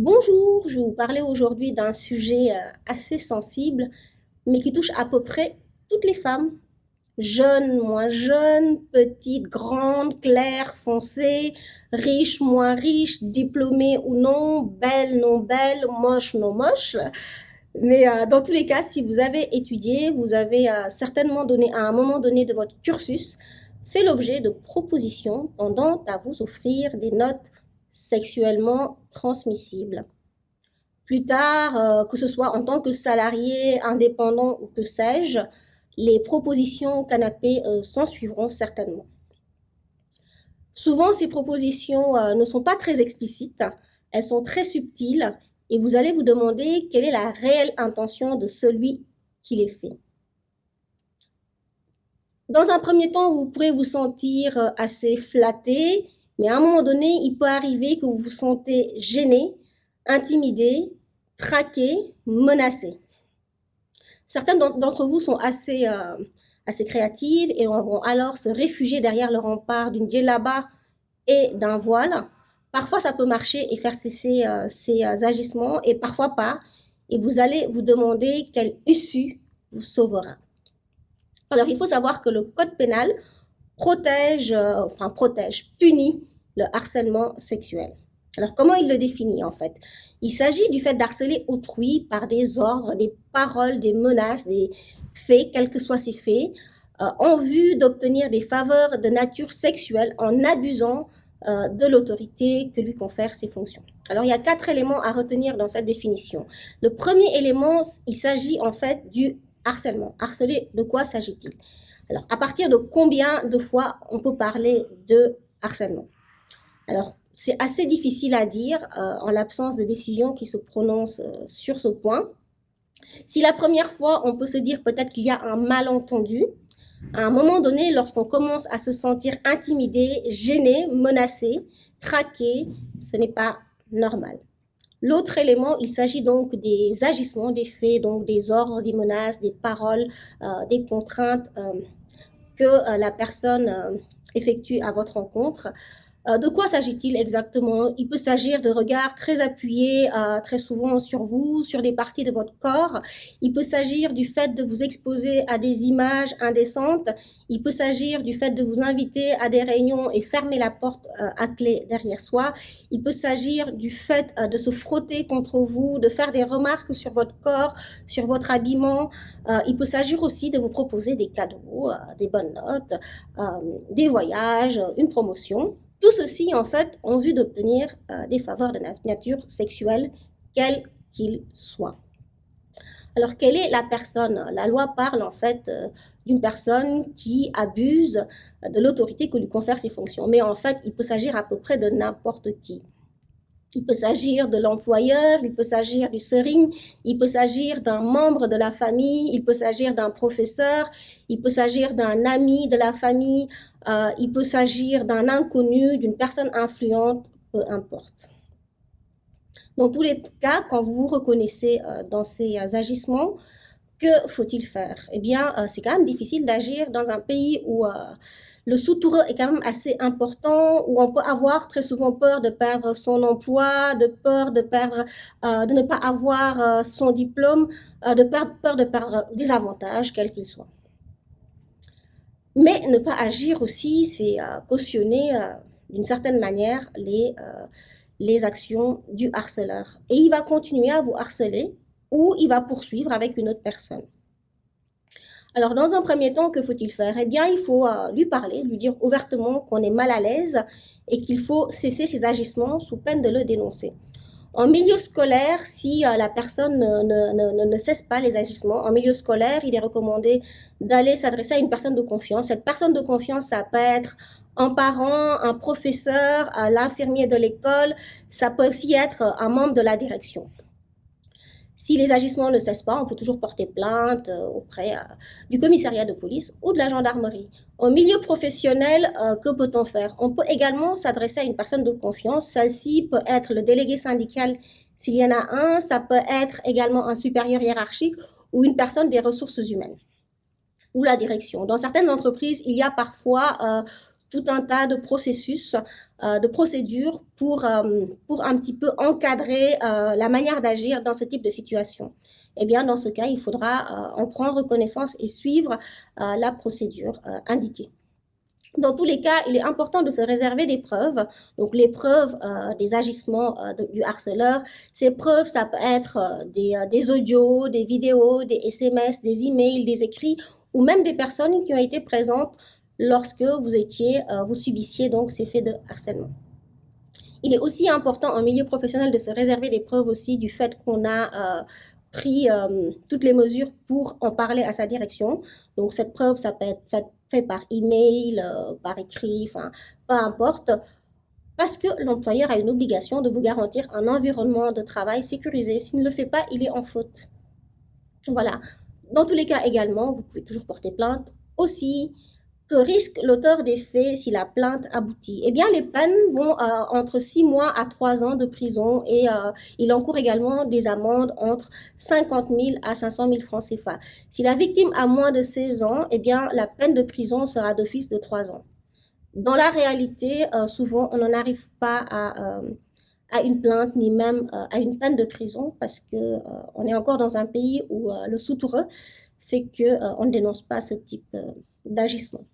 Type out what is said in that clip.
Bonjour, je vais vous parler aujourd'hui d'un sujet assez sensible, mais qui touche à peu près toutes les femmes, jeunes, moins jeunes, petites, grandes, claires, foncées, riches, moins riches, diplômées ou non, belles, non belles, moches, non moches. Mais dans tous les cas, si vous avez étudié, vous avez certainement donné à un moment donné de votre cursus fait l'objet de propositions tendant à vous offrir des notes sexuellement transmissibles. Plus tard, que ce soit en tant que salarié, indépendant ou que sais-je, les propositions canapé s'en suivront certainement. Souvent, ces propositions ne sont pas très explicites, elles sont très subtiles et vous allez vous demander quelle est la réelle intention de celui qui les fait. Dans un premier temps, vous pourrez vous sentir assez flatté, mais à un moment donné, il peut arriver que vous vous sentez gêné, intimidé, traqué, menacé. Certaines d'entre vous sont assez créatives et vont alors se réfugier derrière le rempart d'une djellaba et d'un voile. Parfois, ça peut marcher et faire cesser ces agissements et parfois pas. Et vous allez vous demander quelle issue vous sauvera. Alors, il faut savoir que le code pénal punit le harcèlement sexuel. Alors, comment il le définit en fait? Il s'agit du fait d'harceler autrui par des ordres, des paroles, des menaces, des faits, quels que soient ces faits, en vue d'obtenir des faveurs de nature sexuelle en abusant de l'autorité que lui confèrent ses fonctions. Alors, il y a 4 éléments à retenir dans cette définition. Le premier élément, il s'agit en fait du harcèlement. Harceler, de quoi s'agit-il? Alors, à partir de combien de fois on peut parler de harcèlement? Alors, c'est assez difficile à dire en l'absence de décision qui se prononce sur ce point. Si la première fois, on peut se dire peut-être qu'il y a un malentendu, à un moment donné, lorsqu'on commence à se sentir intimidé, gêné, menacé, traqué, ce n'est pas normal. L'autre élément, il s'agit donc des agissements, des faits, donc des ordres, des menaces, des paroles, des contraintes que la personne effectue à votre rencontre. De quoi s'agit-il exactement? Il peut s'agir de regards très appuyés très souvent sur vous, sur des parties de votre corps. Il peut s'agir du fait de vous exposer à des images indécentes. Il peut s'agir du fait de vous inviter à des réunions et fermer la porte à clé derrière soi. Il peut s'agir du fait de se frotter contre vous, de faire des remarques sur votre corps, sur votre habillement. Il peut s'agir aussi de vous proposer des cadeaux, des bonnes notes, des voyages, une promotion. Tout ceci, en fait, en vue d'obtenir des faveurs de nature sexuelle, quels qu'ils soient. Alors, quelle est la personne? La loi parle, en fait, d'une personne qui abuse de l'autorité que lui confèrent ses fonctions. Mais en fait, il peut s'agir à peu près de n'importe qui. Il peut s'agir de l'employeur, il peut s'agir du sering, il peut s'agir d'un membre de la famille, il peut s'agir d'un professeur, il peut s'agir d'un ami de la famille, il peut s'agir d'un inconnu, d'une personne influente, peu importe. Dans tous les cas, quand vous vous reconnaissez dans ces agissements, que faut-il faire? Eh bien, c'est quand même difficile d'agir dans un pays où le sous-toureux est quand même assez important, où on peut avoir très souvent peur de perdre son emploi, de ne pas avoir son diplôme, peur de perdre des avantages, quels qu'ils soient. Mais ne pas agir aussi, c'est cautionner d'une certaine manière les actions du harceleur. Et il va continuer à vous harceler ou il va poursuivre avec une autre personne. Alors, dans un premier temps, que faut-il faire? Eh bien, il faut lui parler, lui dire ouvertement qu'on est mal à l'aise et qu'il faut cesser ses agissements sous peine de le dénoncer. En milieu scolaire, si la personne ne cesse pas les agissements, en milieu scolaire, il est recommandé d'aller s'adresser à une personne de confiance. Cette personne de confiance, ça peut être un parent, un professeur, l'infirmier de l'école, ça peut aussi être un membre de la direction. Si les agissements ne cessent pas, on peut toujours porter plainte auprès du commissariat de police ou de la gendarmerie. Au milieu professionnel, que peut-on faire? On peut également s'adresser à une personne de confiance. Celle-ci peut être le délégué syndical s'il y en a un. Ça peut être également un supérieur hiérarchique ou une personne des ressources humaines ou la direction. Dans certaines entreprises, il y a parfois tout un tas de processus, de procédures pour un petit peu encadrer la manière d'agir dans ce type de situation. Eh bien, dans ce cas, il faudra en prendre connaissance et suivre la procédure indiquée. Dans tous les cas, il est important de se réserver des preuves. Donc, les preuves des agissements du harceleur, ces preuves, ça peut être des audios, des vidéos, des SMS, des emails, des écrits, ou même des personnes qui ont été présentes lorsque vous subissiez donc ces faits de harcèlement. Il est aussi important en milieu professionnel de se réserver des preuves aussi du fait qu'on a pris toutes les mesures pour en parler à sa direction. Donc cette preuve, ça peut être fait par email, par écrit, enfin peu importe, parce que l'employeur a une obligation de vous garantir un environnement de travail sécurisé. S'il ne le fait pas, il est en faute. Voilà. Dans tous les cas également, vous pouvez toujours porter plainte. Aussi, que risque l'auteur des faits si la plainte aboutit? Eh bien, les peines vont entre 6 mois à 3 ans de prison et il encourt également des amendes entre 50 000 à 500 000 francs CFA. Si la victime a moins de 16 ans, eh bien, la peine de prison sera d'office de 3 ans. Dans la réalité, souvent, on n'en arrive pas à une plainte ni même à une peine de prison parce que on est encore dans un pays où le soutoureux fait que on ne dénonce pas ce type d'agissement.